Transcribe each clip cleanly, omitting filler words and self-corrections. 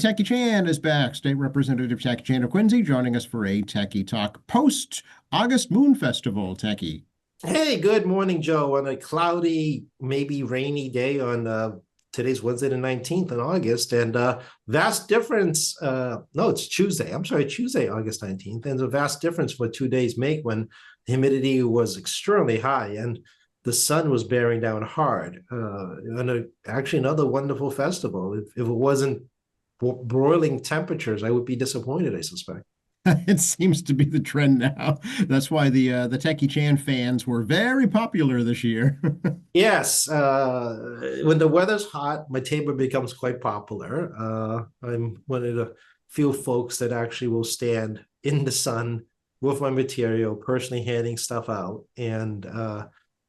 Techie Chan is back. State Representative Techie Chan of Quincy joining us for a Techie Talk post-August Moon Festival, Techie. Hey, good morning, Joe. On a cloudy, maybe rainy day on today's Wednesday, the 19th in August, and vast difference. No, it's Tuesday. I'm sorry, Tuesday, August 19th, and a vast difference what 2 days make when the humidity was extremely high and the sun was bearing down hard. Actually, another wonderful festival. If it wasn't broiling temperatures, I would be disappointed, I suspect. It seems to be the trend now. That's why the Techie Chan fans were very popular this year. Yes, when the weather's hot, my table becomes quite popular. I'm one of the few folks that actually will stand in the sun with my material, personally handing stuff out. And,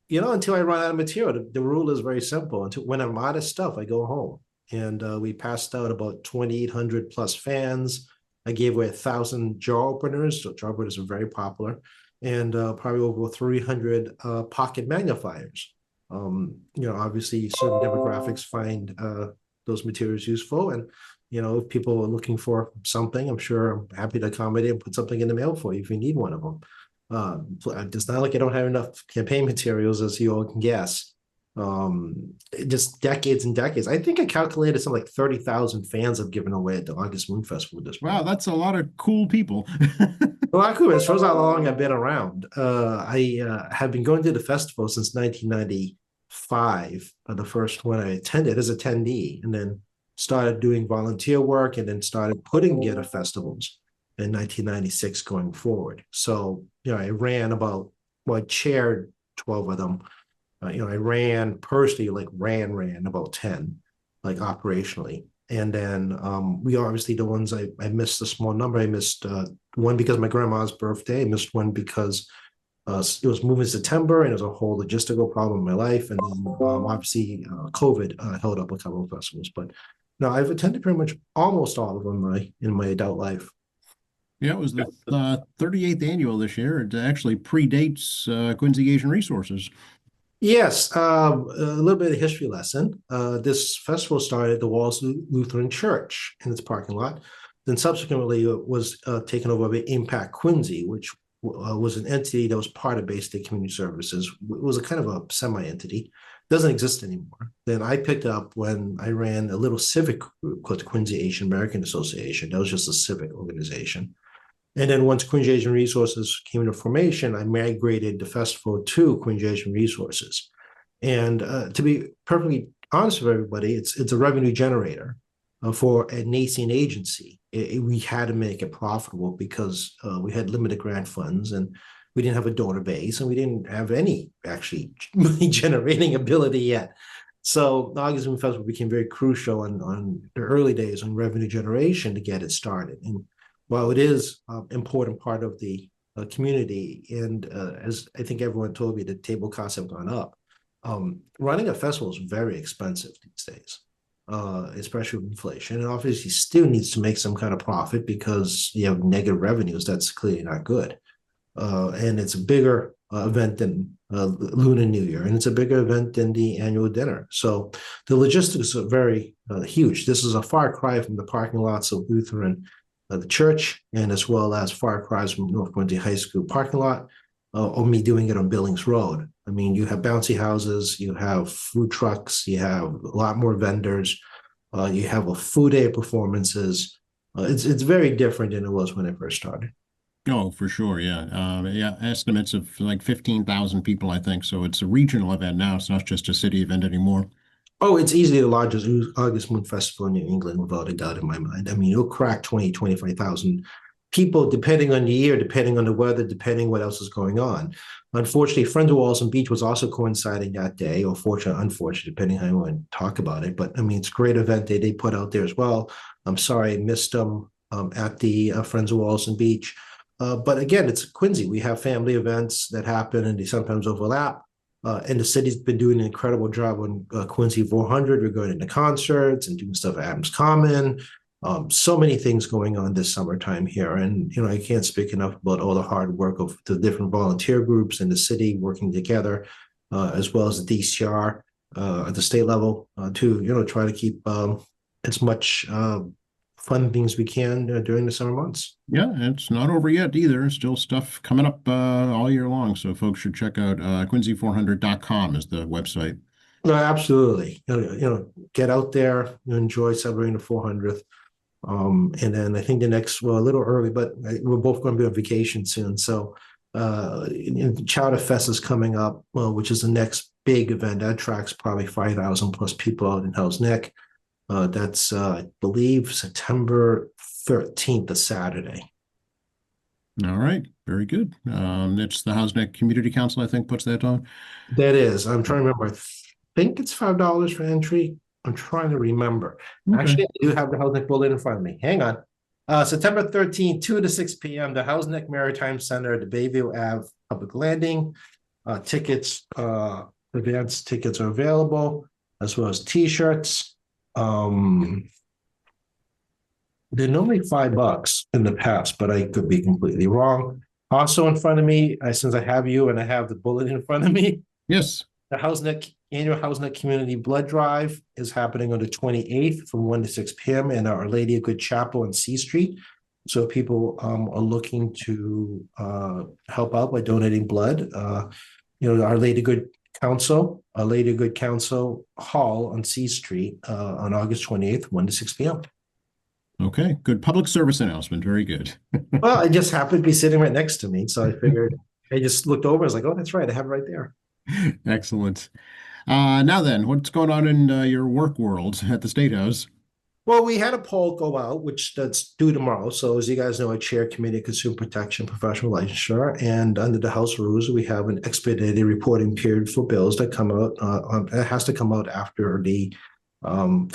until I run out of material, the rule is very simple. Until when I'm out of stuff, I go home. And we passed out about 2,800 plus fans. I gave away 1,000 jar openers. So jar openers are very popular. And probably over 300 pocket magnifiers. Obviously certain demographics find those materials useful. And, if people are looking for something, I'm sure I'm happy to accommodate and put something in the mail for you if you need one of them. It's not like I don't have enough campaign materials, as you all can guess. Just decades and decades. I think I calculated something like 30,000 fans I've given away at the August Moon Festival at this Wow, point. that's a lot of cool people. Well, cool. It shows how long I've been around. I have been going to the festival since 1995. The first one I attended as attendee, and then started doing volunteer work, and then started putting together festivals in 1996 going forward. So, I ran I chaired 12 of them. I ran personally, like ran about 10, like operationally. And then we obviously the ones I missed a small number. I missed one because of my grandma's birthday. I missed one because it was moving in September and it was a whole logistical problem in my life. And then obviously COVID held up a couple of festivals. But no, I've attended pretty much almost all of them in my adult life. Yeah, it was the 38th annual this year. It actually predates Quincy Asian Resources. Yes, a little bit of history lesson. This festival started at the Walls Lutheran Church in its parking lot. Then subsequently it was taken over by Impact Quincy, which was an entity that was part of Bay State Community Services. It was a kind of a semi-entity. Doesn't exist anymore. Then I picked up when I ran a little civic group called the Quincy Asian American Association. That was just a civic organization. And then once Quincy Asian Resources came into formation, I migrated the festival to Quincy Asian Resources. And to be perfectly honest with everybody, it's a revenue generator for a nascent agency. We had to make it profitable because we had limited grant funds and we didn't have a donor base and we didn't have any actually money generating ability yet. So the August Moon Festival became very crucial on the early days on revenue generation to get it started. And while it is an important part of the community, and as I think everyone told me, the table costs have gone up. Running a festival is very expensive these days, especially with inflation. And obviously, still needs to make some kind of profit because you have negative revenues. That's clearly not good. And it's a bigger event than Lunar New Year, and it's a bigger event than the annual dinner. So the logistics are very huge. This is a far cry from the parking lots of Lutheran the church, and as well as far cries from North Quincy High School parking lot, or me doing it on Billings Road. I mean, you have bouncy houses, you have food trucks, you have a lot more vendors, you have a food day performances. It's very different than it was when I first started. Oh, for sure, yeah. Yeah, estimates of like 15,000 people, I think. So it's a regional event now. It's not just a city event anymore. Oh, it's easily the largest August Moon Festival in New England, without a doubt in my mind. I mean, it'll crack 25,000 people, depending on the year, depending on the weather, depending what else is going on. Unfortunately, Friends of Walsen Beach was also coinciding that day, or fortunate, unfortunate, depending how you want to talk about it. But I mean, it's a great event they put out there as well. I'm sorry I missed them at the Friends of Walsen Beach. But again, it's Quincy. We have family events that happen and they sometimes overlap. And the city's been doing an incredible job on Quincy 400. We're going into concerts and doing stuff at Adams Common. So many things going on this summertime here. And, I can't speak enough about all the hard work of the different volunteer groups in the city working together, as well as the DCR at the state level to, try to keep as much fun things we can during the summer months. Yeah, it's not over yet either. Still stuff coming up all year long. So folks should check out Quincy400.com is the website. No, absolutely. Get out there, enjoy celebrating the 400th. And then I think the next, well, a little early, but we're both going to be on vacation soon. So Chowder Fest is coming up, which is the next big event. That attracts probably 5,000 plus people out in Hell's Neck. That's, I believe, September 13th, a Saturday. All right, very good. It's the Hell's Neck Community Council, I think, puts that on. That is, I'm trying to remember. I think it's $5 for entry. I'm trying to remember. Okay. Actually, I do have the Hell's Neck bullet in front of me. Hang on. September 13th, 2 to 6 p.m., the Hell's Neck Maritime Center, the Bayview Ave Public Landing. Tickets, advance tickets are available, as well as T-shirts. They're normally $5 in the past, but I could be completely wrong. Also in front of me, since I have you and I have the bullet in front of me, Yes. the annual Hell's Neck Community Blood Drive is happening on the 28th from 1 to 6 p.m. in Our Lady of Good Chapel on C Street. So people are looking to help out by donating blood. Our Lady of Good Council, Our Lady of Good Council Hall on C Street on August 28th, 1 to 6 p.m. Okay, good public service announcement. Very good. Well, I just happened to be sitting right next to me. So I figured, I just looked over. I was like, oh, that's right. I have it right there. Excellent. Now then, what's going on in your work world at the State House? Well, we had a poll go out, which that's due tomorrow. So as you guys know, I chair Committee of Consumer Protection, Professional Licensure, and under the House rules, we have an expedited reporting period for bills that come out. It has to come out after the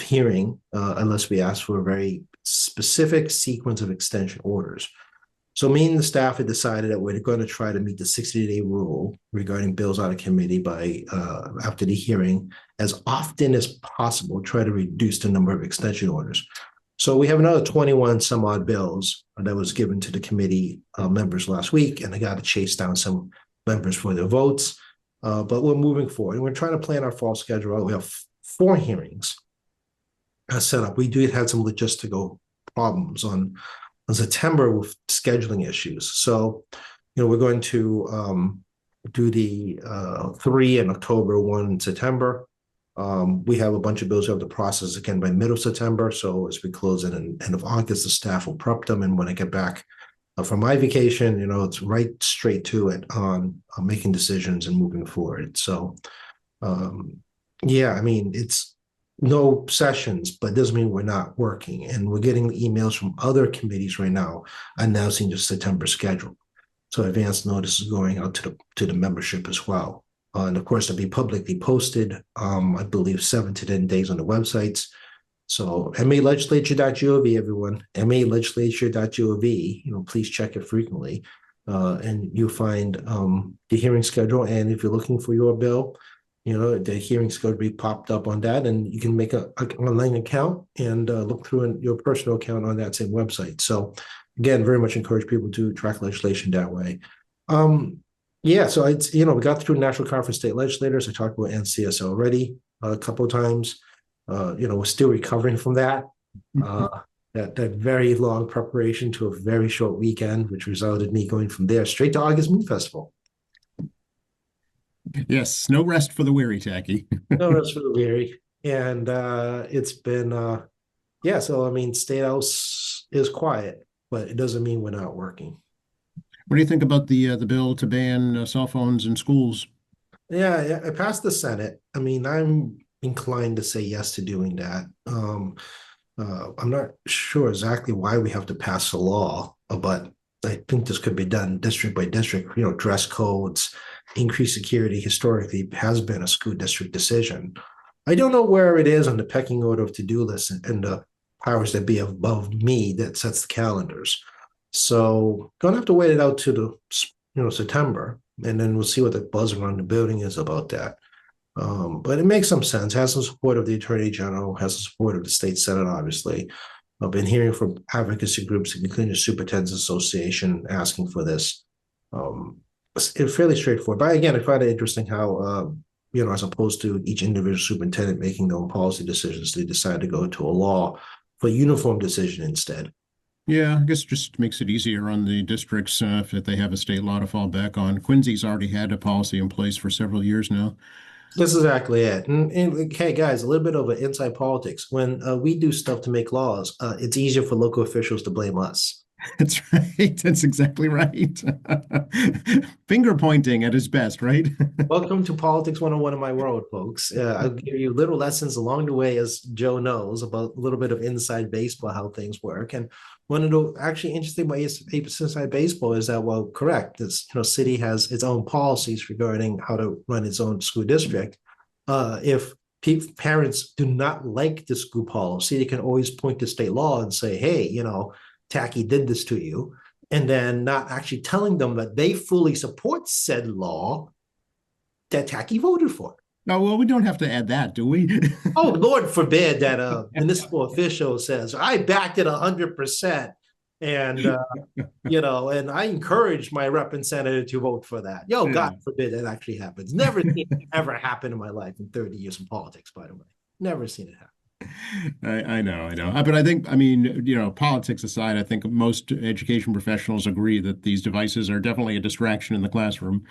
hearing, unless we ask for a very specific sequence of extension orders. So me and the staff had decided that we're going to try to meet the 60-day rule regarding bills out of committee by after the hearing as often as possible, try to reduce the number of extension orders. So we have another 21 some odd bills that was given to the committee members last week, and I got to chase down some members for their votes. But we're moving forward, and we're trying to plan our fall schedule out. We have 4 hearings set up. We do have some logistical problems on September with scheduling issues. So, we're going to do the 3 in October, 1 in September. We have a bunch of bills we have to process again by middle of September. So as we close in end of August, the staff will prep them. And when I get back from my vacation, it's right straight to it on making decisions and moving forward. So, it's no sessions, but it doesn't mean we're not working. And we're getting emails from other committees right now announcing the September schedule. So advance notice is going out to the membership as well. And of course, it'll be publicly posted, I believe 7 to 10 days on the websites. So malegislature.gov, everyone, malegislature.gov, please check it frequently. And you'll find the hearing schedule. And if you're looking for your bill, the hearing schedule be popped up on that, and you can make an online account and look through your personal account on that same website. So again, very much encourage people to track legislation that way. So it's, we got through National Conference State Legislators. I talked about NCS already a couple of times. We're still recovering from that. That very long preparation to a very short weekend, which resulted in me going from there straight to August Moon Festival. Yes, no rest for the weary, Tacky. No rest for the weary. And it's been, so State House is quiet, but it doesn't mean we're not working. What do you think about the bill to ban cell phones in schools? Yeah, it passed the Senate. I'm inclined to say yes to doing that. I'm not sure exactly why we have to pass a law, but I think this could be done district by district. Dress codes, increased security historically has been a school district decision. I don't know where it is on the pecking order of to-do list and the powers that be above me that sets the calendars. So gonna have to wait it out to the September, and then we'll see what the buzz around the building is about that. But it makes some sense. Has the support of the Attorney General, has the support of the State Senate, obviously. I've been hearing from advocacy groups, including the Superintendent's Association, asking for this. It's fairly straightforward. But again, I find it interesting how, as opposed to each individual superintendent making their own policy decisions, they decide to go to a law for uniform decision instead. Yeah, I guess just makes it easier on the districts if they have a state law to fall back on. Quincy's already had a policy in place for several years now. That's exactly it. And okay, guys, a little bit of inside politics. When we do stuff to make laws, it's easier for local officials to blame us. That's right. That's exactly right. Finger pointing at his best, right? Welcome to Politics 101 in my world, folks. I'll give you little lessons along the way, as Joe knows, about a little bit of inside baseball, how things work. And one of the actually interesting ways inside baseball is that, well, correct, this city has its own policies regarding how to run its own school district. If parents do not like the school policy, they can always point to state law and say, hey, Tacky did this to you, and then not actually telling them that they fully support said law that Tacky voted for. Oh, well, we don't have to add that, do we? Oh, Lord forbid that a municipal official says, I backed it 100%. And, and I encourage my representative to vote for that. God forbid that actually happens. Never seen it ever happen in my life in 30 years in politics, by the way. Never seen it happen. I know. But I think, politics aside, I think most education professionals agree that these devices are definitely a distraction in the classroom.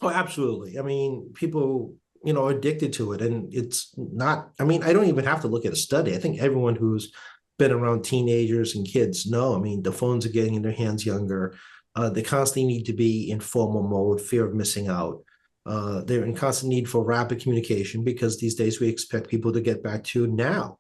Oh, absolutely. I mean, people, are addicted to it. And it's not, I don't even have to look at a study. I think everyone who's been around teenagers and kids know, the phones are getting in their hands younger. They constantly need to be in formal mode, fear of missing out. They're in constant need for rapid communication because these days we expect people to get back to now.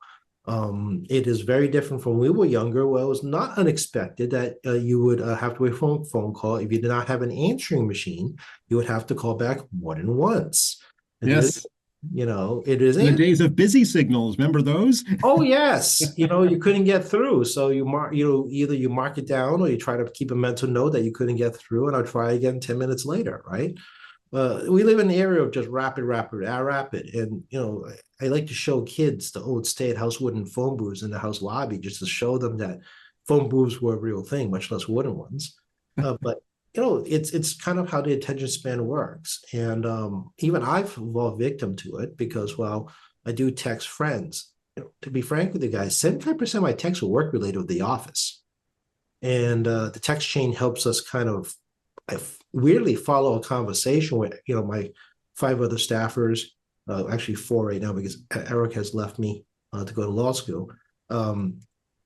It is very different from when we were younger. Well, it was not unexpected that you would have to wait for a phone call. If you did not have an answering machine, you would have to call back more than once. And yes. It is the days of busy signals. Remember those? Oh, yes. You couldn't get through. So either you mark it down or you try to keep a mental note that you couldn't get through, and I'll try again 10 minutes later, right? We live in an area of just rapid. And, I like to show kids the old stay-at-house wooden phone booths in the house lobby just to show them that phone booths were a real thing, much less wooden ones. But, it's kind of how the attention span works. And even I've fallen victim to it because, well, I do text friends. To be frank with you guys, 75% of my texts are work-related with the office. And the text chain helps us kind of weirdly follow a conversation with my 5 other staffers, actually 4 right now because Eric has left me to go to law school.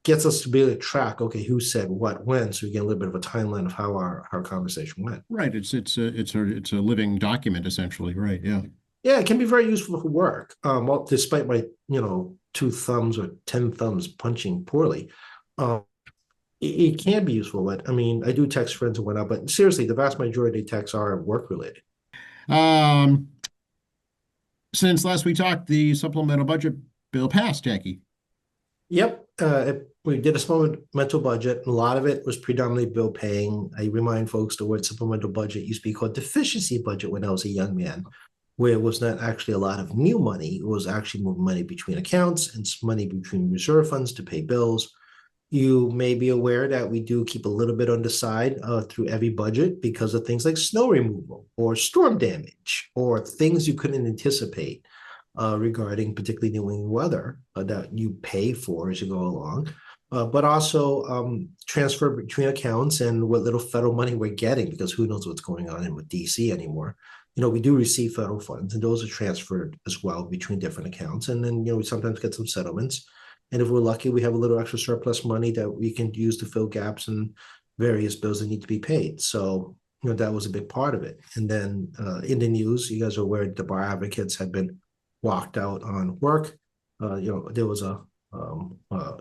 Gets us to be able to track, okay, who said what when, so we get a little bit of a timeline of how our conversation went. Right. It's a living document essentially, right? Yeah. Yeah, it can be very useful for work. Well, despite my 2 thumbs or 10 thumbs punching poorly. It can be useful, but I do text friends and whatnot, but seriously, the vast majority of texts are work related. Since last we talked, the supplemental budget bill passed, Jackie. Yep. We did a supplemental budget, and a lot of it was predominantly bill paying. I remind folks the word supplemental budget used to be called deficiency budget when I was a young man, where it was not actually a lot of new money. It was actually moving money between accounts and money between reserve funds to pay bills. You may be aware that we do keep a little bit on the side through every budget because of things like snow removal or storm damage or things you couldn't anticipate regarding particularly New England weather that you pay for as you go along. But also transfer between accounts and what little federal money we're getting, because who knows what's going on with DC anymore. We do receive federal funds, and those are transferred as well between different accounts. And then, we sometimes get some settlements. And if we're lucky, we have a little extra surplus money that we can use to fill gaps in various bills that need to be paid. So, that was a big part of it. And then in the news, you guys are aware the bar advocates had been locked out on work. There was an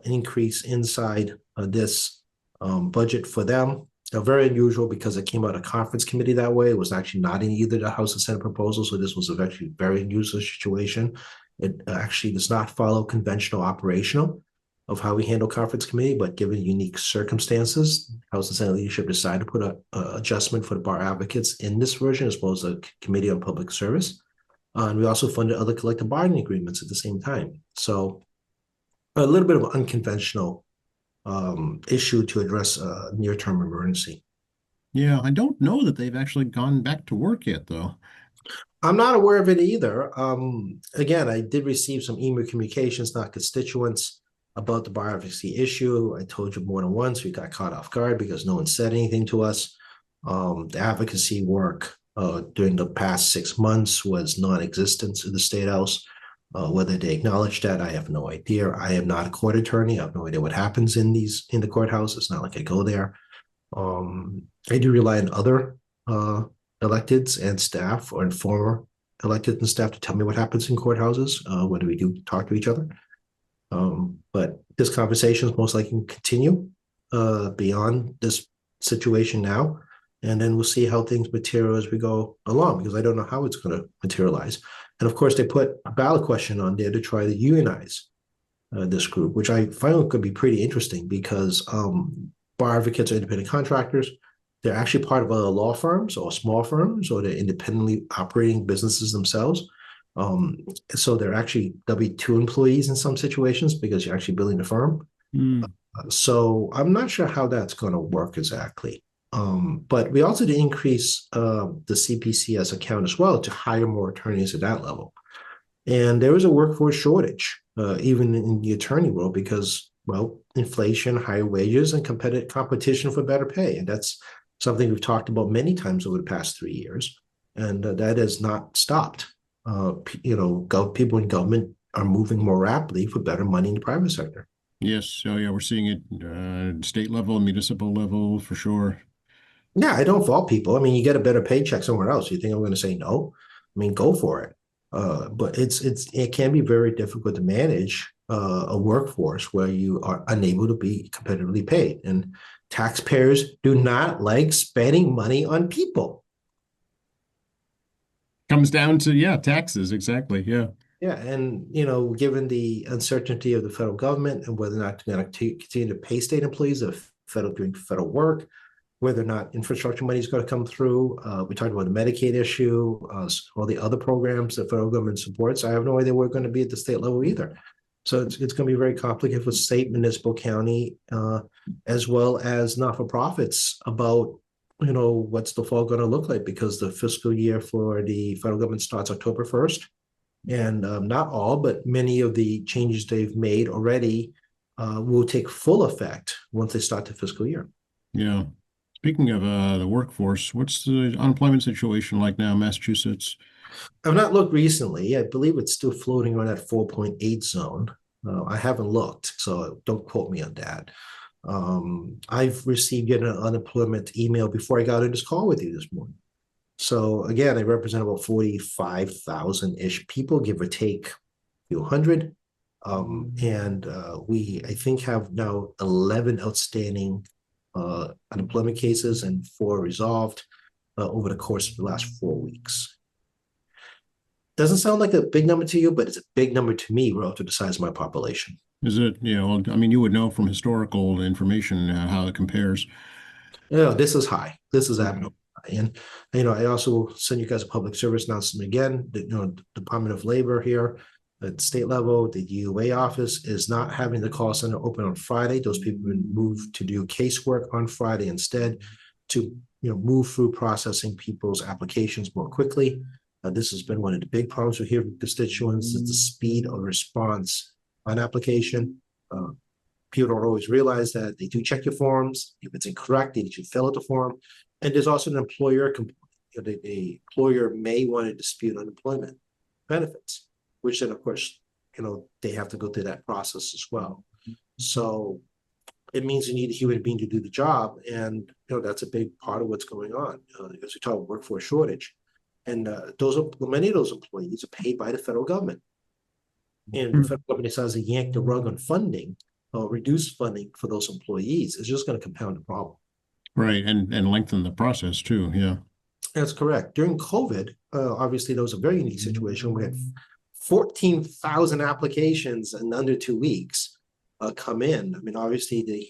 increase inside this budget for them. Very unusual because it came out of conference committee that way. It was actually not in either the House or Senate proposal. So this was actually a very unusual situation. It actually does not follow conventional operational of how we handle conference committee, but given unique circumstances, House and Senate leadership decided to put a adjustment for the bar advocates in this version, as well as the Committee on Public Service. And we also funded other collective bargaining agreements at the same time. So a little bit of an unconventional issue to address a near-term emergency. Yeah, I don't know that they've actually gone back to work yet, though. I'm not aware of it either. Again, I did receive some email communications, not constituents, about the bar advocacy issue. I told you more than once, we got caught off guard because no one said anything to us. The advocacy work during the past 6 months was non-existent in the State House. Whether they acknowledge that, I have no idea. I am not a court attorney. I have no idea what happens in the courthouse. It's not like I go there. I do rely on other electeds and staff or former elected and staff to tell me what happens in courthouses, whether we do talk to each other. But this conversation is most likely to continue beyond this situation now. And then we'll see how things materialize as we go along, because I don't know how it's going to materialize. And of course, they put a ballot question on there to try to unionize this group, which I find could be pretty interesting because bar advocates are independent contractors. They're actually part of other law firms or small firms, or they're independently operating businesses themselves. So they're actually W-2 employees in some situations because you're actually building a firm. So I'm not sure how that's going to work exactly. But we also did increase the CPCS account as well to hire more attorneys at that level. And there was a workforce shortage, even in the attorney world, because, well, inflation, higher wages, and competition for better pay. And that's something we've talked about many times over the past 3 years. And that has not stopped. People in government are moving more rapidly for better money in the private sector. Yes. So yeah, we're seeing it state level, municipal level for sure. Yeah, I don't fault people. I mean, you get a better paycheck somewhere else. You think I'm going to say no? I mean, go for it. But it can be very difficult to manage a workforce where you are unable to be competitively paid, and taxpayers do not like spending money on people. Comes down to taxes, exactly. Yeah. Yeah, and given the uncertainty of the federal government and whether or not they're going to continue to pay state employees of doing federal work, whether or not infrastructure money is going to come through. We talked about the Medicaid issue, all the other programs the federal government supports. I have no idea we're going to be at the state level either. So it's going to be very complicated for state, municipal, county, as well as not-for-profits about, what's the fall going to look like, because the fiscal year for the federal government starts October 1st. And not all, but many of the changes they've made already will take full effect once they start the fiscal year. Yeah. Speaking of the workforce, what's the unemployment situation like now in Massachusetts? I've not looked recently. I believe it's still floating around that 4.8 zone. I haven't looked, so don't quote me on that. I've received yet an unemployment email before I got on this call with you this morning. So again, I represent about 45,000-ish people, give or take a few hundred. And we, I think, have now 11 outstanding unemployment cases and 4 resolved over the course of the last 4 weeks. Doesn't sound like a big number to you, but it's a big number to me relative to the size of my population. Is it, I mean, you would know from historical information how it compares. This is high. This is abnormal. And, I also send you guys a public service announcement again. The Department of Labor here at state level, the UA office is not having the call center open on Friday. Those people have been moved to do casework on Friday instead to, move through processing people's applications more quickly. This has been one of the big problems we hear from constituents, is the speed of response on application. People don't always realize that they do check your forms. If it's incorrect, they should fill out the form. And there's also an employer component. The employer may want to dispute unemployment benefits, which then, of course, they have to go through that process as well. So it means you need a human being to do the job. And, that's a big part of what's going on, because we talk about workforce shortage. And many of those employees are paid by the federal government. And the federal government decides to yank the rug on funding or reduce funding for those employees. It's just going to compound the problem. Right, and lengthen the process too, yeah. That's correct. During COVID, obviously, there was a very unique situation. We had 14,000 applications in under 2 weeks come in. I mean, obviously, the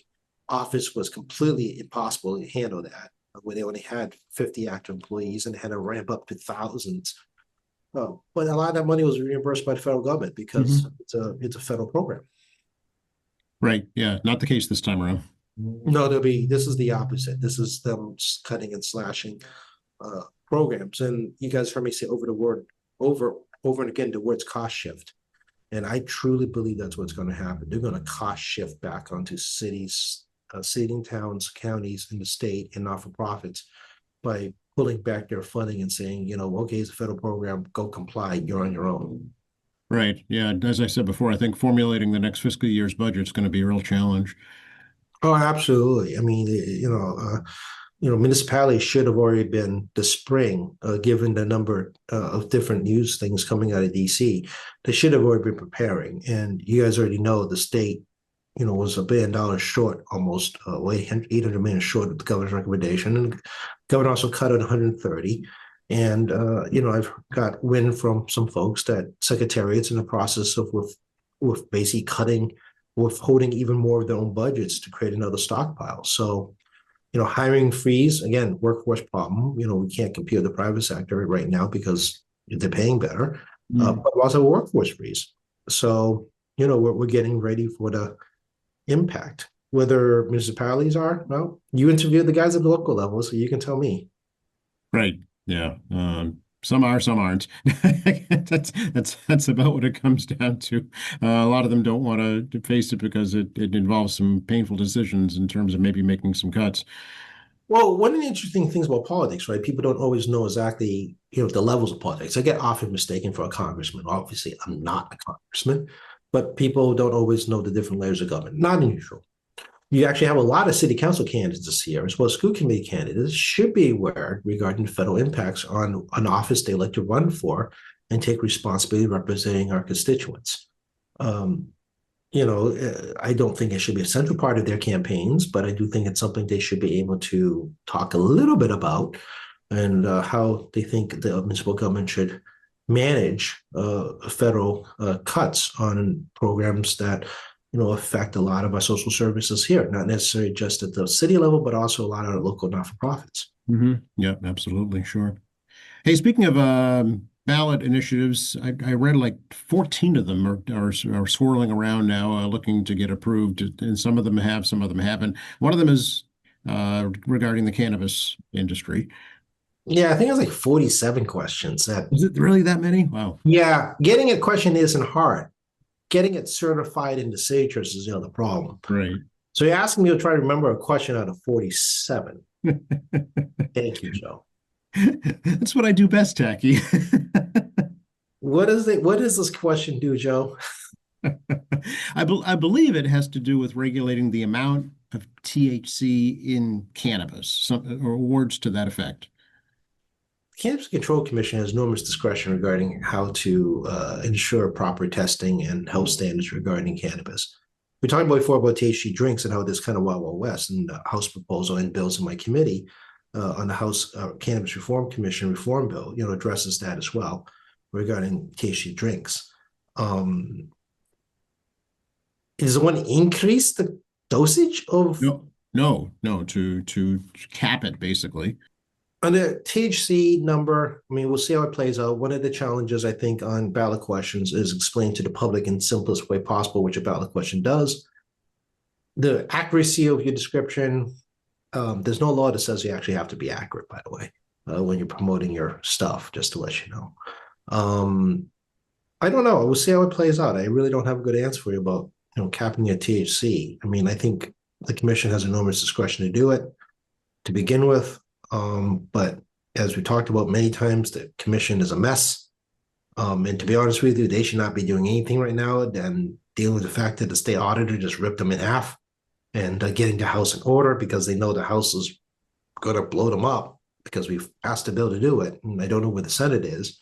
office was completely impossible to handle that, where they only had 50 active employees and had to ramp up to thousands. But a lot of that money was reimbursed by the federal government because it's a federal program. Right, yeah, not the case this time around. No, this is the opposite. This is them cutting and slashing programs. And you guys heard me say over and again the words cost shift. And I truly believe that's what's going to happen. They're going to cost shift back onto cities, cities, towns, counties, in the state, and not for profits by pulling back their funding and saying, okay, it's a federal program, go comply, you're on your own. Right. Yeah. As I said before, I think formulating the next fiscal year's budget is going to be a real challenge. Oh, absolutely. I mean, municipalities should have already been this spring, given the number of different news things coming out of DC. They should have already been preparing. And you guys already know the state, was $1 billion short, almost 800 million short of the governor's recommendation. And the governor also cut it 130. And, I've got wind from some folks that secretariats in the process of with basically cutting, withholding even more of their own budgets to create another stockpile. So, hiring freeze, again, workforce problem. We can't compete with the private sector right now because they're paying better, but also a workforce freeze. So, we're getting ready for the impact. Whether municipalities are, well, you interviewed the guys at the local level, so you can tell me. Right. Yeah. Some are, some aren't. That's about what it comes down to. A lot of them don't want to face it because it involves some painful decisions in terms of maybe making some cuts. Well, one of the interesting things about politics, right? People don't always know exactly, the levels of politics. I get often mistaken for a congressman. Obviously, I'm not a congressman, but people don't always know the different layers of government. Not unusual. You actually have a lot of city council candidates this year, as well as school committee candidates, should be aware regarding federal impacts on an office they like to run for and take responsibility representing our constituents. Um, I don't think it should be a central part of their campaigns, but I do think it's something they should be able to talk a little bit about and how they think the municipal government should manage federal cuts on programs that affect a lot of our social services here, not necessarily just at the city level, but also a lot of local not-for-profits. Yeah, absolutely. Sure. Hey, speaking of ballot initiatives, I read like 14 of them are swirling around now, looking to get approved, and some of them have, some of them haven't. One of them is regarding the cannabis industry. Yeah, I think it's like 47 questions. Is it really that many? Wow. Yeah, getting a question isn't hard. Getting it certified into signatures is the other problem. Right. So you're asking me to try to remember a question out of 47. Thank you, Joe. That's what I do best, Tacky. What does this question do, Joe? I believe it has to do with regulating the amount of THC in cannabis, or words to that effect. The Cannabis Control Commission has enormous discretion regarding how to ensure proper testing and health standards regarding cannabis. We talked before about THC drinks and how this kind of wild west, and the House proposal and bills in my committee on the House Cannabis Reform Commission reform bill, addresses that as well regarding THC drinks. Is one increase the dosage of? No, to cap it basically. On the THC number, I mean, we'll see how it plays out. One of the challenges I think on ballot questions is explain to the public in the simplest way possible, which a ballot question does. The accuracy of your description, there's no law that says you actually have to be accurate, by the way, when you're promoting your stuff, just to let you know. I don't know. We'll see how it plays out. I really don't have a good answer for you about, capping your THC. I mean, I think the commission has enormous discretion to do it to begin with. But as we talked about many times, the commission is a mess. And to be honest with you, they should not be doing anything right now than dealing with the fact that the state auditor just ripped them in half and getting the house in order because they know the house is going to blow them up because we've passed a bill to do it. And I don't know where the Senate is,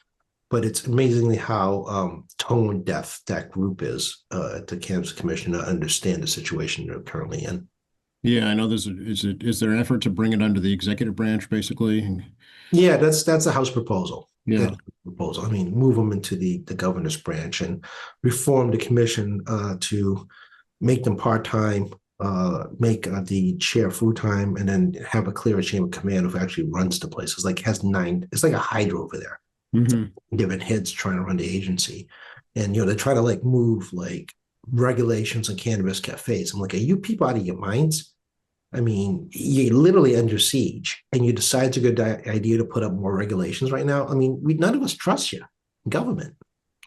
but it's amazingly how tone deaf that group is at the Cannabis Commission to understand the situation they're currently in. Yeah, I know is there an effort to bring it under the executive branch, basically? Yeah, that's a House proposal. Yeah. Proposal. I mean, move them into the governor's branch and reform the commission to make them part-time, make the chair full-time, and then have a clearer chain of command who actually runs the place. It's like a hydra over there. Different heads trying to run the agency. And, they're trying to move regulations on cannabis cafes. I'm like, are you people out of your minds? I mean, you're literally under siege, and you decide it's a good idea to put up more regulations right now. I mean, none of us trust you, government.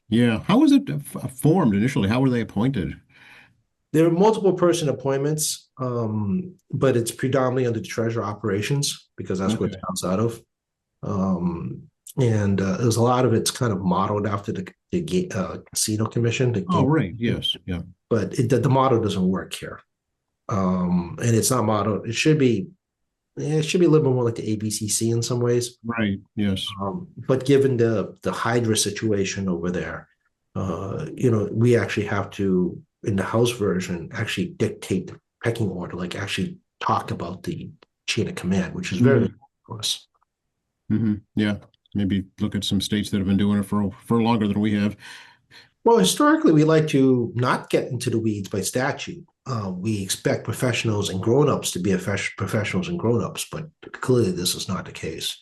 Yeah. How was it formed initially? How were they appointed? There are multiple person appointments, but it's predominantly under treasurer operations because that's what it Okay. comes out of. Um, and there's a lot of it's kind of modeled after the casino commission, the Oh, game, right. Yes. Yeah. but the model doesn't work here. And it's not modeled. It should be a little bit more like the ABCC in some ways. Right. Yes. But given the Hydra situation over there, we actually have to, in the House version, actually dictate the pecking order, like actually talk about the chain of command, which is very Hmm. important for us. Yeah. Maybe look at some states that have been doing it for longer than we have. Well, historically, we like to not get into the weeds by statute. We expect professionals and grown-ups to be professionals and grown-ups, but clearly this is not the case.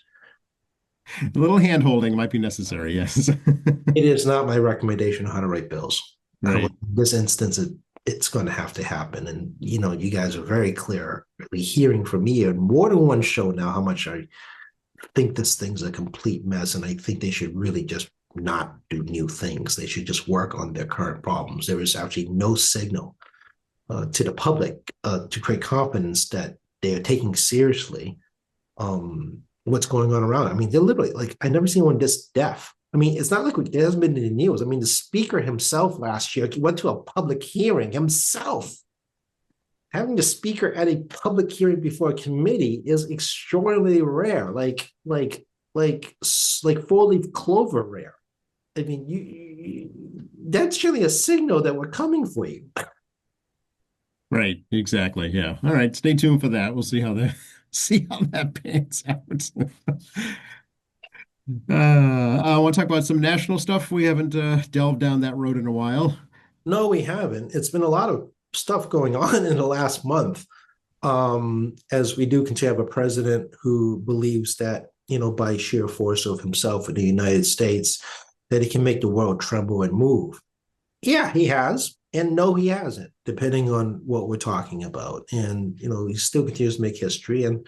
A little hand holding might be necessary. Yes. It is not my recommendation on how to write bills. Right. In this instance, it's going to have to happen. And, you guys are very clear, really hearing from me on more than one show now how much I think this thing's a complete mess. And I think they should really just not do new things. They should just work on their current problems. There is actually no signal to the public to create confidence that they are taking seriously what's going on around. I mean, they're literally like, I never seen one this deaf. I mean, it's not like it hasn't been in the news. I mean, the speaker himself last year, he went to a public hearing himself. Having the speaker at a public hearing before a committee is extraordinarily rare, like four-leaf clover rare. I mean, that's really a signal that we're coming for you. Right. Exactly. Yeah. All right. Stay tuned for that. We'll see how that see how that pans out. I want to talk about some national stuff. We haven't delved down that road in a while. No, we haven't. It's been a lot of stuff going on in the last month. As we do continue to have a president who believes that, by sheer force of himself in the United States, that he can make the world tremble and move. Yeah, he has. And no, he hasn't, depending on what we're talking about. And, he still continues to make history. And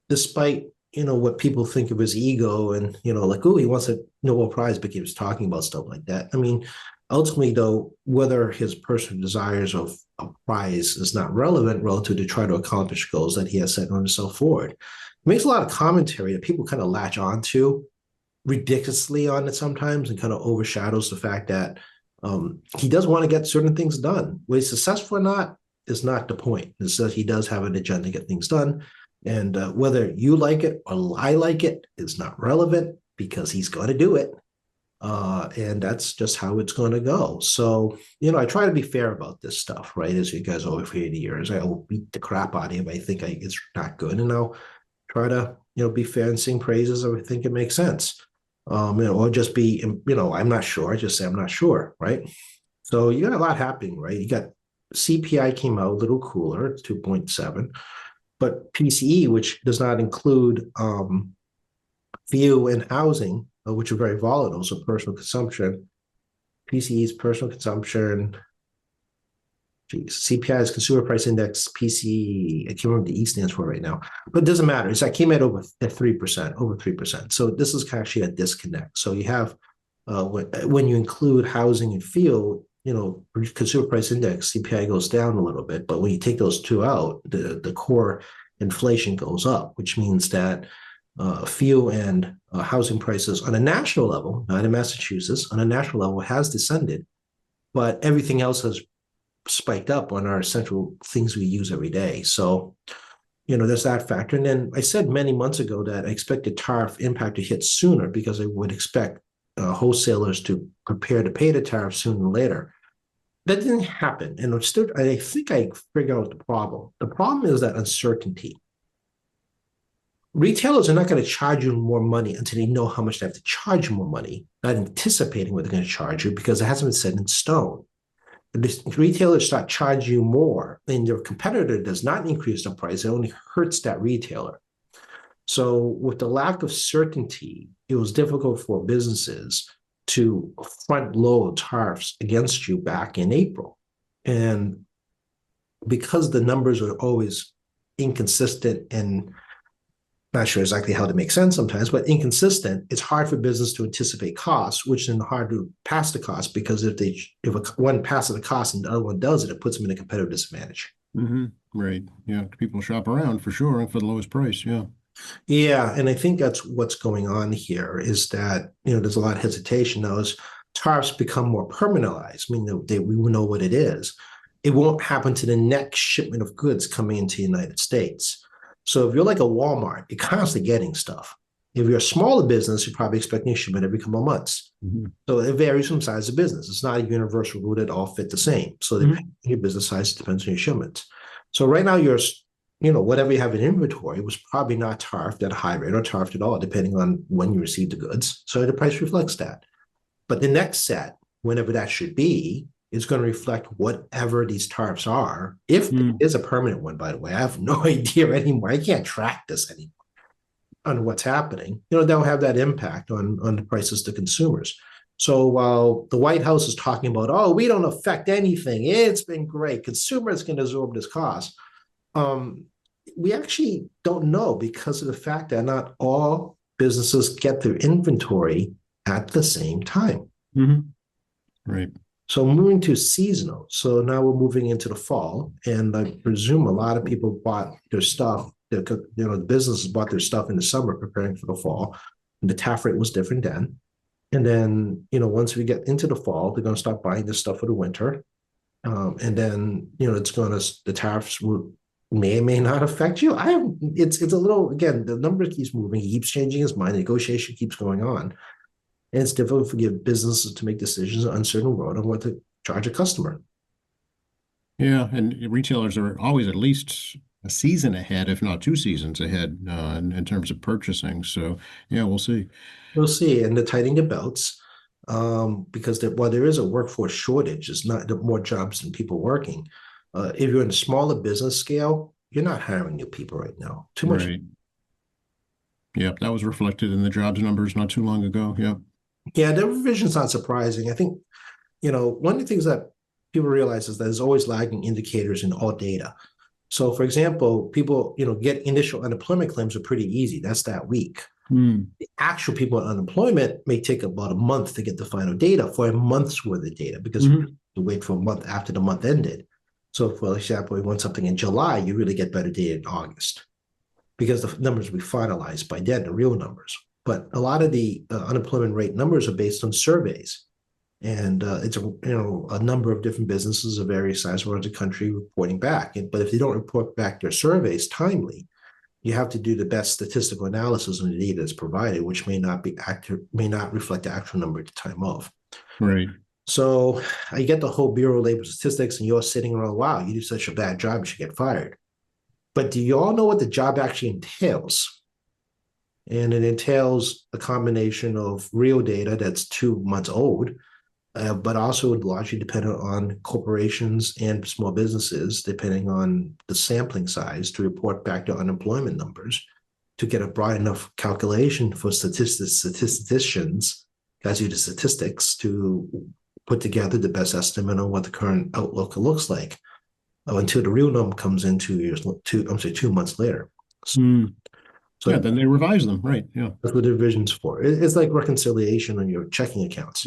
despite, what people think of his ego and, like, oh, he wants a Nobel Prize, but he was talking about stuff like that. I mean, ultimately, though, whether his personal desires of a prize is not relevant relative to try to accomplish goals that he has set on himself forward. It makes a lot of commentary that people kind of latch onto ridiculously on it sometimes and kind of overshadows the fact that he does want to get certain things done. Whether he's successful or not is not the point. It's that he does have an agenda to get things done. And whether you like it or I like it is not relevant because he's going to do it. And that's just how it's going to go. So, I try to be fair about this stuff, right? As you guys over for 80 years, I will beat the crap out of him. I think it's not good. And I'll try to, be fair and sing praises if I think it makes sense. Or just be, I'm not sure. I just say I'm not sure, right? So you got a lot happening, right? You got CPI came out a little cooler, it's 2.7, but PCE, which does not include fuel and housing, which are very volatile, so personal consumption. PCE is personal consumption. CPI is consumer price index. PCE, I can't remember what the E stands for right now, but it doesn't matter. I came at over 3%, over 3%. So this is actually a disconnect. So you have when you include housing and fuel, consumer price index CPI goes down a little bit, but when you take those two out, the core inflation goes up, which means that fuel and housing prices on a national level, not in Massachusetts, on a national level has descended, but everything else has spiked up on our essential things we use every day. So, there's that factor. And then I said many months ago that I expected tariff impact to hit sooner because I would expect wholesalers to prepare to pay the tariff sooner than later. That didn't happen. And I think I figured out the problem. The problem is that uncertainty. Retailers are not going to charge you more money until they know how much they have to charge you more money, not anticipating what they're going to charge you because it hasn't been set in stone. If retailers start charging you more and your competitor does not increase the price, it only hurts that retailer. So with the lack of certainty, it was difficult for businesses to front load tariffs against you back in April. And because the numbers are always inconsistent and not sure exactly how to make sense sometimes, but inconsistent, it's hard for business to anticipate costs, which is hard to pass the cost because one passes the cost and the other one does it, it puts them in a competitive disadvantage. Right. Yeah. People shop around for sure for the lowest price. Yeah. Yeah, and I think that's what's going on here is that, there's a lot of hesitation now as tariffs become more permanentized. I mean, we will know what it is. It won't happen to the next shipment of goods coming into the United States. So if you're like a Walmart, you're constantly getting stuff. If you're a smaller business, you're probably expecting a shipment every couple of months. So it varies from size of business. It's not a universal rule that all fit the same. So depending on your business size, it depends on your shipments. So right now, whatever you have in inventory was probably not tariffed at a high rate or tariffed at all, depending on when you received the goods. So the price reflects that. But the next set, whenever that should be, is going to reflect whatever these tariffs are. If it is a permanent one, by the way, I have no idea anymore. I can't track this anymore on what's happening. They'll have that impact on the prices to consumers. So while the White House is talking about, oh, we don't affect anything, it's been great, consumers can absorb this cost. We actually don't know because of the fact that not all businesses get their inventory at the same time. Right. So moving to seasonal. So now we're moving into the fall, and I presume a lot of people bought their stuff. The businesses bought their stuff in the summer, preparing for the fall. And the tariff rate was different then. And then, once we get into the fall, they're going to start buying this stuff for the winter. And then, the tariffs may or may not affect you. It's a little, again, the number keeps moving. He keeps changing his mind. The negotiation keeps going on. And it's difficult for businesses to make decisions in an uncertain world on what to charge a customer. Yeah, and retailers are always at least a season ahead, if not 2 seasons ahead, in terms of purchasing. So, yeah, we'll see. We'll see. And they're tightening the belts because while there is a workforce shortage, it's not more jobs than people working. If you're in a smaller business scale, you're not hiring new people right now. Too much. Right. Yeah, that was reflected in the jobs numbers not too long ago. Yeah. Yeah, the revision's not surprising. I think, one of the things that people realize is that there's always lagging indicators in all data. So, for example, people, get initial unemployment claims are pretty easy. That's that week. The actual people on unemployment may take about a month to get the final data for a month's worth of data because you wait for a month after the month ended. So, for example, we want something in July, you really get better data in August because the numbers will be finalized by then, the real numbers. But a lot of the unemployment rate numbers are based on surveys. And it's a number of different businesses of various sizes around the country reporting back. But if they don't report back their surveys timely, you have to do the best statistical analysis on the data that's provided, which may not be accurate, may not reflect the actual number at the time of. Right. So I get the whole Bureau of Labor Statistics, and you're sitting around, wow, you do such a bad job, you should get fired. But do you all know what the job actually entails? And it entails a combination of real data that's 2 months old, but also largely dependent on corporations and small businesses, depending on the sampling size, to report back to unemployment numbers to get a broad enough calculation for statisticians, guys who do statistics, to put together the best estimate on what the current outlook looks like until the real number comes in 2 months later. So yeah, then they revise them, right? Yeah, that's what the revision's for. It's like reconciliation on your checking accounts.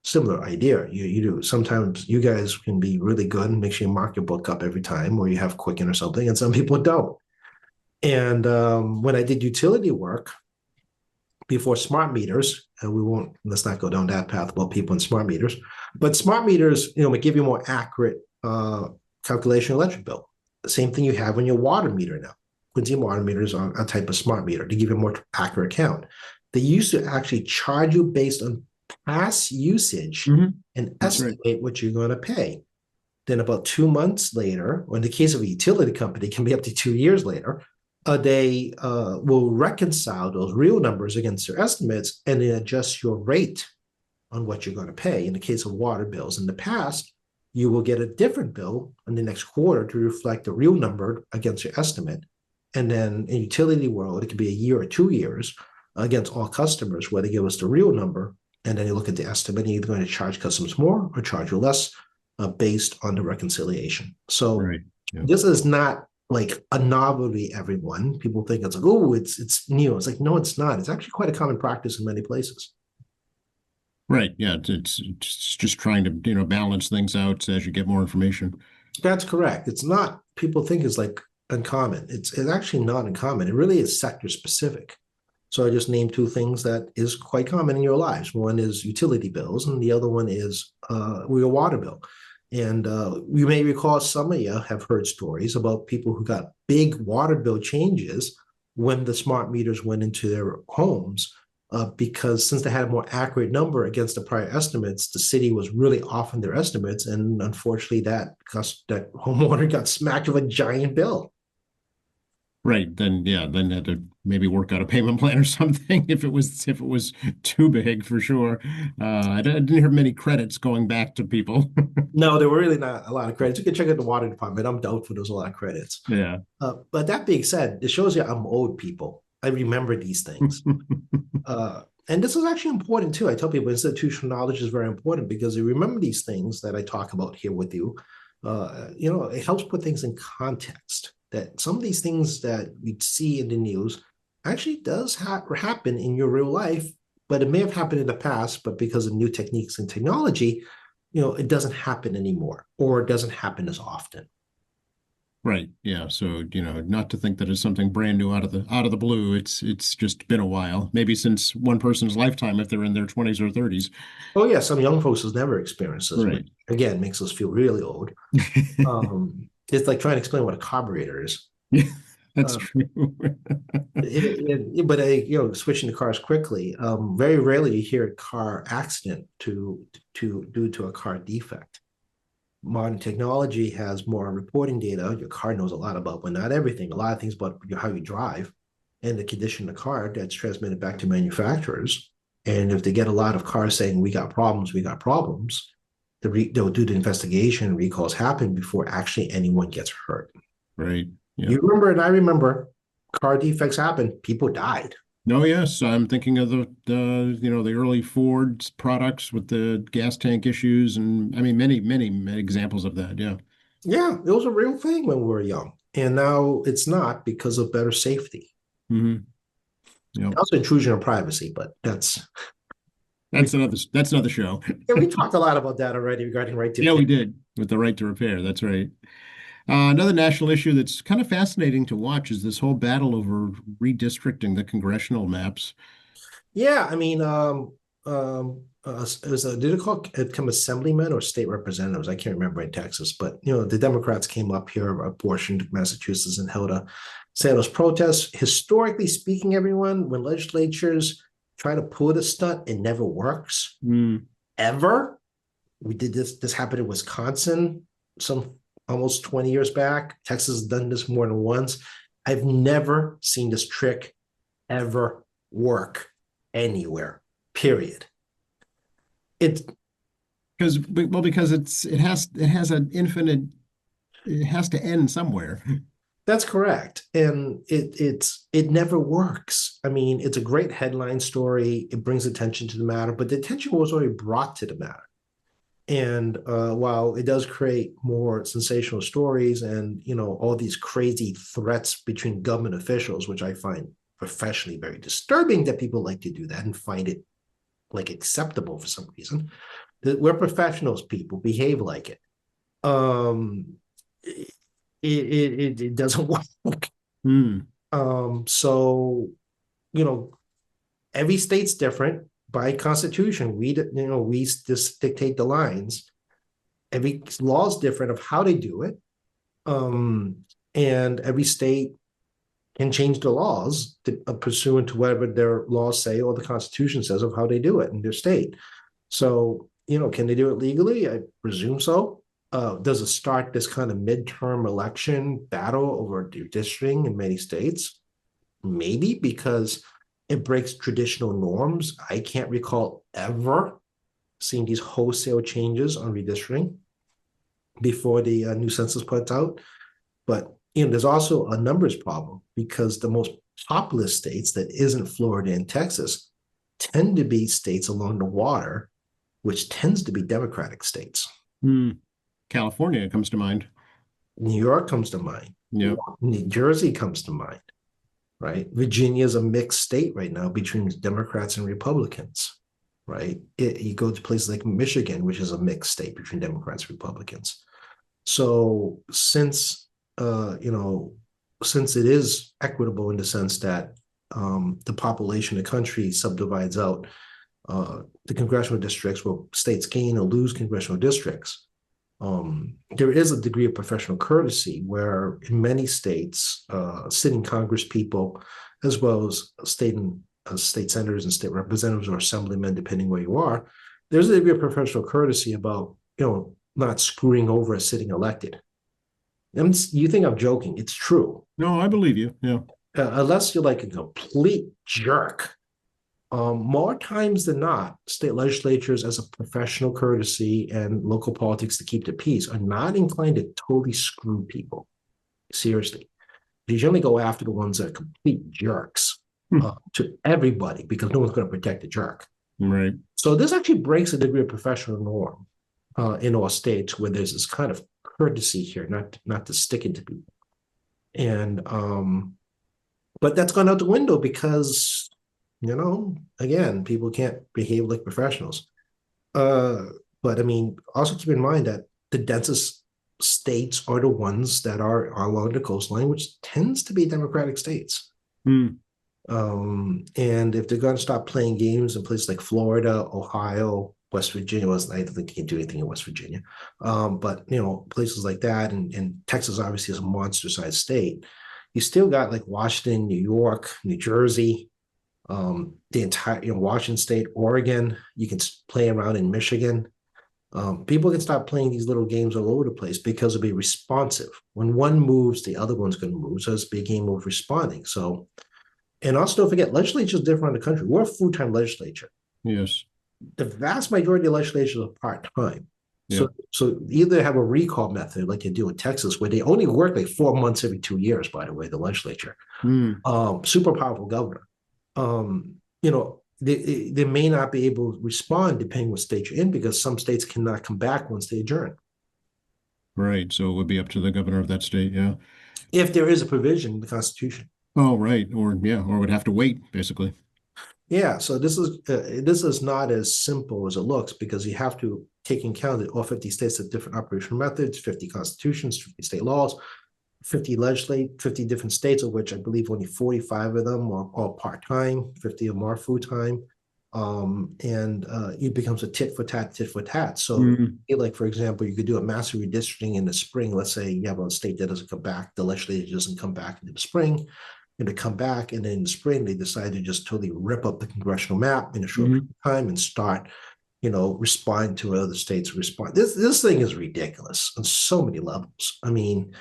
Similar idea. You do. Sometimes you guys can be really good and make sure you mark your book up every time, or you have Quicken or something, and some people don't. And when I did utility work before smart meters, and let's not go down that path about people in smart meters, but smart meters, may give you more accurate calculation of electric bill. The same thing you have on your water meter now. Quincy water meters are a type of smart meter to give you a more accurate count. They used to actually charge you based on past usage and estimate what you're going to pay. Then about 2 months later, or in the case of a utility company, it can be up to 2 years later, they will reconcile those real numbers against their estimates and then adjust your rate on what you're going to pay. In the case of water bills, in the past, you will get a different bill in the next quarter to reflect the real number against your estimate. And then in utility world, it could be a year or 2 years against all customers where they give us the real number. And then you look at the estimate, and you're going to charge customers more or charge you less based on the reconciliation. So this is not like a novelty to everyone. People think it's like, oh, it's new. It's like, no, it's not. It's actually quite a common practice in many places. Right. Yeah. It's just trying to, balance things out as you get more information. That's correct. It's not, people think it's like uncommon. It's actually not uncommon. It really is sector specific. So I just named two things that is quite common in your lives. One is utility bills, and the other one is your water bill. And you may recall, some of you have heard stories about people who got big water bill changes when the smart meters went into their homes, because since they had a more accurate number against the prior estimates, the city was really off in their estimates, and unfortunately, that homeowner got smacked with a giant bill. Right. Then, yeah, then had to maybe work out a payment plan or something if it was too big for sure. I didn't hear many credits going back to people. No, there were really not a lot of credits. You can check out the water department. I'm doubtful there's a lot of credits. Yeah. But that being said, it shows you I'm old, people. I remember these things. And this is actually important too. I tell people institutional knowledge is very important because you remember these things that I talk about here with you. It helps put things in context. That some of these things that we see in the news actually does happen in your real life, but it may have happened in the past, but because of new techniques and technology, it doesn't happen anymore, or it doesn't happen as often. Right. Yeah. So, not to think that it's something brand new out of the blue. It's just been a while, maybe since one person's lifetime if they're in their 20s or 30s. Oh yeah, some young folks has never experienced this, which Right. again makes us feel really old. It's like trying to explain what a carburetor is. Yeah, that's Uh, true. but switching to cars quickly, very rarely you hear a car accident due to a car defect. Modern technology has more reporting data. Your car knows a lot about, but not everything. A lot of things about how you drive and the condition of the car that's transmitted back to manufacturers. And if they get a lot of cars saying we got problems, they'll do the investigation. Recalls happen before actually anyone gets hurt. Right. Yeah. You remember, and I remember, car defects happen. People died. No, yes, I'm thinking of the early Ford products with the gas tank issues, and I mean many examples of that. Yeah. Yeah, it was a real thing when we were young, and now it's not because of better safety. Hmm. Yep. Also, intrusion on privacy, but we, That's another show. yeah, we talked a lot about that already regarding right to Yeah, repair. we did with the right to repair. That's right. Another national issue that's kind of fascinating to watch is this whole battle over redistricting the congressional maps. Yeah, I mean, it was did it call it come assemblymen or state representatives? I can't remember in Texas, but the Democrats came up here, apportioned Massachusetts, and held a Sandals protest. Historically speaking, everyone, when legislatures try to pull this stunt, it never works Mm, ever. We did this. This happened in Wisconsin some almost 20 years back. Texas has done this more than once. I've never seen this trick ever work anywhere. Period. It because it has to end somewhere. That's correct, and it never works. I mean, it's a great headline story. It brings attention to the matter, but the attention was already brought to the matter. And while it does create more sensational stories and all these crazy threats between government officials, which I find professionally very disturbing that people like to do that and find it like acceptable for some reason. That we're professionals, people behave like it. Um, it doesn't work. Mm, So you know, every state's different by constitution. We just dictate the lines. Every law is different of how they do it, and every state can change the laws pursuant to whatever their laws say or the Constitution says of how they do it in their state. So, can they do it legally? I presume so. Does it start this kind of midterm election battle over redistricting in many states? Maybe, because it breaks traditional norms. I can't recall ever seeing these wholesale changes on redistricting before the new census puts out. But there's also a numbers problem because the most populous states that isn't Florida and Texas tend to be states along the water, which tends to be Democratic states. mm. California comes to mind. New York comes to mind. Yeah. New Jersey comes to mind, right? Virginia is a mixed state right now between Democrats and Republicans, right? You go to places like Michigan, which is a mixed state between Democrats and Republicans. So since it is equitable in the sense that the population of the country subdivides out the congressional districts, well, states gain or lose congressional districts. There is a degree of professional courtesy where in many states, sitting Congress people, as well as state senators and state representatives or assemblymen, depending where you are, there's a degree of professional courtesy about, not screwing over a sitting elected. You think I'm joking? It's true. No, I believe you. Yeah. Unless you're like a complete jerk, more times than not, state legislatures, as a professional courtesy and local politics to keep the peace, are not inclined to totally screw people. Seriously. They generally go after the ones that are complete jerks to everybody because no one's going to protect the jerk. Right. So this actually breaks a degree of professional norm in all states where there's this kind of courtesy here, not to stick it to people. And but that's gone out the window because again, people can't behave like professionals. But I mean, also keep in mind that the densest states are the ones that are along the coastline, which tends to be Democratic states. Mm. And if they're going to stop playing games in places like Florida, Ohio, West Virginia, I don't think you can do anything in West Virginia, but places like that, and Texas obviously is a monster-sized state. You still got like Washington, New York, New Jersey, the entire Washington State, Oregon. You can play around in Michigan. People can stop playing these little games all over the place because it'll be responsive. When one moves, the other one's going to move. So it's a game of responding. So, and also don't forget, legislature is different in the country. We're a full-time legislature. Yes. The vast majority of legislatures are part-time. Yeah. So either have a recall method like they do in Texas, where they only work like 4 months every 2 years, by the way, the legislature. Super powerful governor. They may not be able to respond depending what state you're in because some states cannot come back once they adjourn. Right. So it would be up to the governor of that state. Yeah. If there is a provision in the Constitution. Oh, right. Or would have to wait, basically. Yeah. So this is not as simple as it looks because you have to take into account that all 50 states have different operational methods, 50 constitutions, 50 state laws, 50 different states, of which I believe only 45 of them are all part-time, 50 of them are full-time. And it becomes a tit for tat. So like, for example, you could do a massive redistricting in the spring. Let's say you have a state that doesn't come back, the legislature doesn't come back in the spring, and they come back, and then in the spring, they decide to just totally rip up the congressional map in a short period of time and start respond to other states respond. This thing is ridiculous on so many levels. I mean,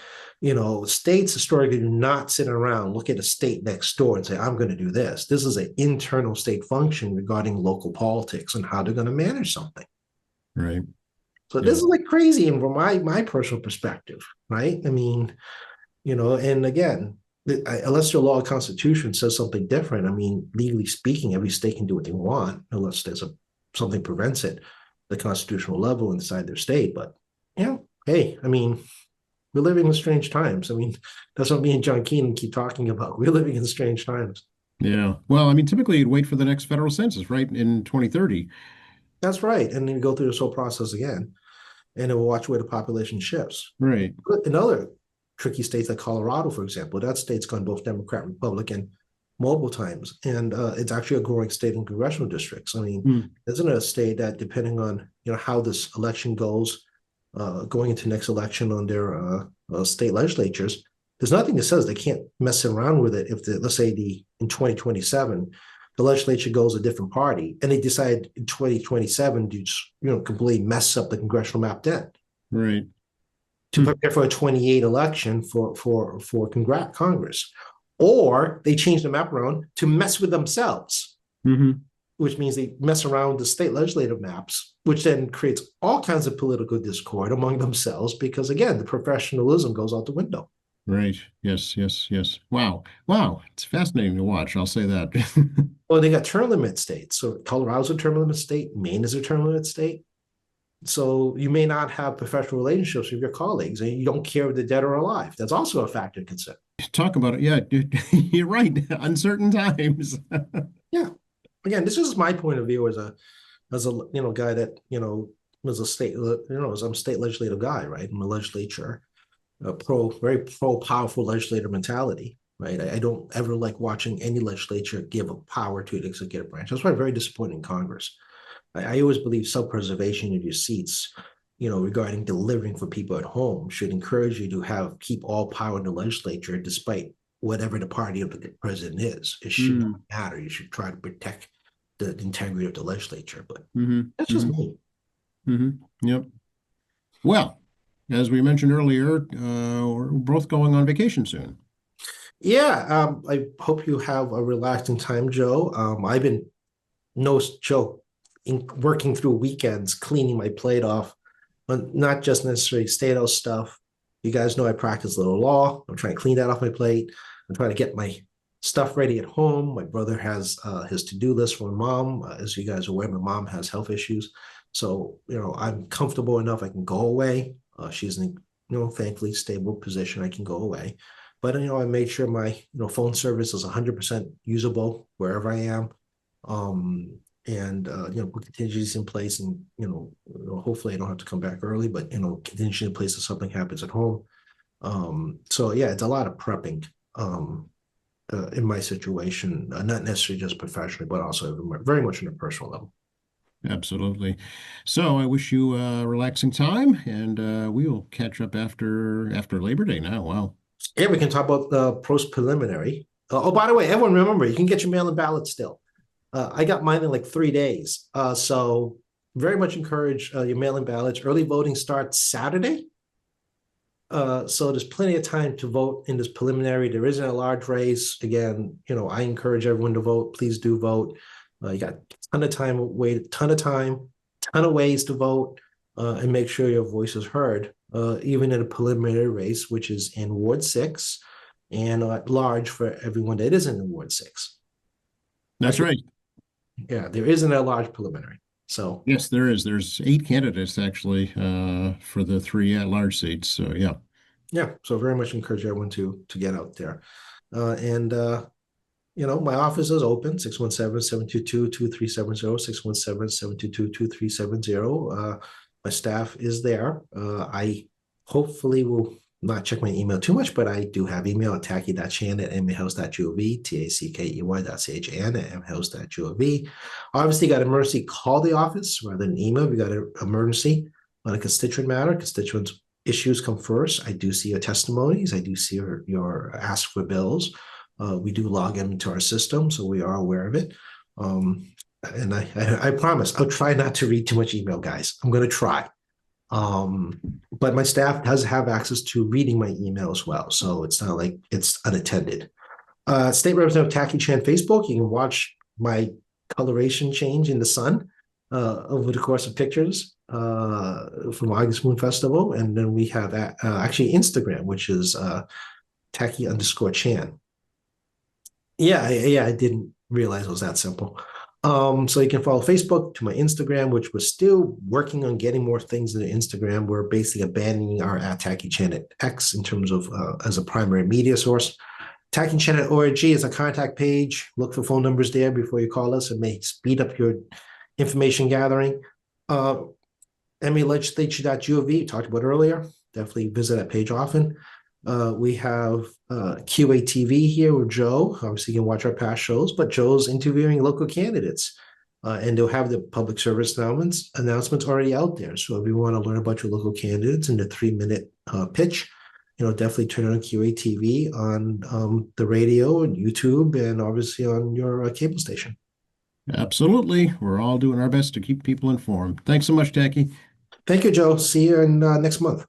states historically do not sit around, look at a state next door and say, I'm going to do this. This is an internal state function regarding local politics and how they're going to manage something. Right. So this is like crazy. And from my personal perspective, right? I mean, and again, unless your law or constitution says something different, I mean, legally speaking, every state can do what they want unless there's something prevents it, the constitutional level inside their state. But hey, I mean, we're living in strange times. I mean, that's what me and John Keenan keep talking about. We're living in strange times. Yeah. Well, I mean, typically you'd wait for the next federal census, right, in 2030. That's right. And then you go through this whole process again, and then we'll watch where the population shifts. Right. In other tricky states like Colorado, for example, that state's gone both Democrat and Republican multiple times, and it's actually a growing state in congressional districts. I mean, isn't it a state that, depending on how this election goes, going into next election on their state legislatures, there's nothing that says they can't mess around with it. If let's say in 2027, the legislature goes a different party, and they decide in 2027 to just, completely mess up the congressional map then. Right. To prepare for a 28 election for Congress. Or they change the map around to mess with themselves, which means they mess around with the state legislative maps, which then creates all kinds of political discord among themselves because, again, the professionalism goes out the window. Right. Yes. Wow. It's fascinating to watch. I'll say that. Well, they got term limit states. So Colorado's a term limit state. Maine is a term limit state. So you may not have professional relationships with your colleagues, and you don't care if they're dead or alive. That's also a factor to consider. Talk about it. Yeah, you're right. Uncertain times. Yeah. Again, this is my point of view as a guy that was a state as I'm a state legislative guy, right? I'm a legislature, very pro powerful legislative mentality, right? I don't ever like watching any legislature give a power to the executive branch. That's why I'm very disappointed in Congress. I always believe self-preservation of your seats, regarding delivering for people at home, should encourage you to keep all power in the legislature, despite whatever the party of the president is. It should not Mm, matter. You should try to protect the integrity of the legislature. But hmm that's just hmm me. hmm Yep. Well, as we mentioned earlier, we're both going on vacation soon. Yeah, I hope you have a relaxing time, Joe. I've been no joke working through weekends, cleaning my plate off, but not just necessarily state house stuff. You guys know I practice little law. I'm trying to clean that off my plate. I'm trying to get my stuff ready at home. My brother has his to-do list for my mom. As you guys are aware, my mom has health issues. So, I'm comfortable enough I can go away. She's in, thankfully stable position. I can go away. But, I made sure my, phone service is 100% usable wherever I am. And put contingencies in place, and hopefully I don't have to come back early, but contingency in place if something happens at home. So yeah, it's a lot of prepping in my situation, not necessarily just professionally, but also very much on a personal level. Absolutely. So I wish you a relaxing time, and we will catch up after Labor Day now. Wow. Yeah, we can talk about the post preliminary. Oh, by the way, everyone remember, you can get your mail-in ballot still. I got mine in like 3 days. So very much encourage your mail-in ballots. Early voting starts Saturday. So there's plenty of time to vote in this preliminary. There isn't a large race. Again, I encourage everyone to vote. Please do vote. You got a ton of time, ton of ways to vote, and make sure your voice is heard, even in a preliminary race, which is in Ward 6 and at large for everyone that isn't in Ward 6. That's right. Yeah, there isn't a large preliminary. So Yes, there is. There's 8 candidates actually for the 3 at-large seats. So yeah. yeah, so very much encourage everyone to get out there. And my office is open, 617-722-2370, 617-722-2370. My staff is there. I hopefully will not check my email too much, but I do have email at tackey.chan@mhouse.gov, tackey@mhouse.gov. Obviously, got emergency, call the office rather than email. We got an emergency on a constituent matter. Constituents issues come first. I do see your testimonies. I do see your ask for bills. We do log into our system, so we are aware of it. And I promise I'll try not to read too much email, guys. I'm going to try. But my staff does have access to reading my email as well, so it's not like it's unattended. State Representative Tackey Chan Facebook. You can watch my coloration change in the sun over the course of pictures from August Moon Festival, and then we have actually Instagram, which is Tackey_Chan. Yeah, I didn't realize it was that simple. So you can follow Facebook to my Instagram, which we're still working on getting more things into Instagram. We're basically abandoning our @TackeyChan at X in terms of as a primary media source. TackeyChan.org is a contact page. Look for phone numbers there before you call us. It may speed up your information gathering. MALegislature.gov, talked about earlier. Definitely visit that page often. We have QATV here with Joe. Obviously, you can watch our past shows, but Joe's interviewing local candidates, and they'll have the public service announcements already out there. So if you want to learn about your local candidates in the 3-minute pitch, definitely turn on QATV on the radio and YouTube, and obviously on your cable station. Absolutely. We're all doing our best to keep people informed. Thanks so much, Tacky. Thank you, Joe. See you in next month.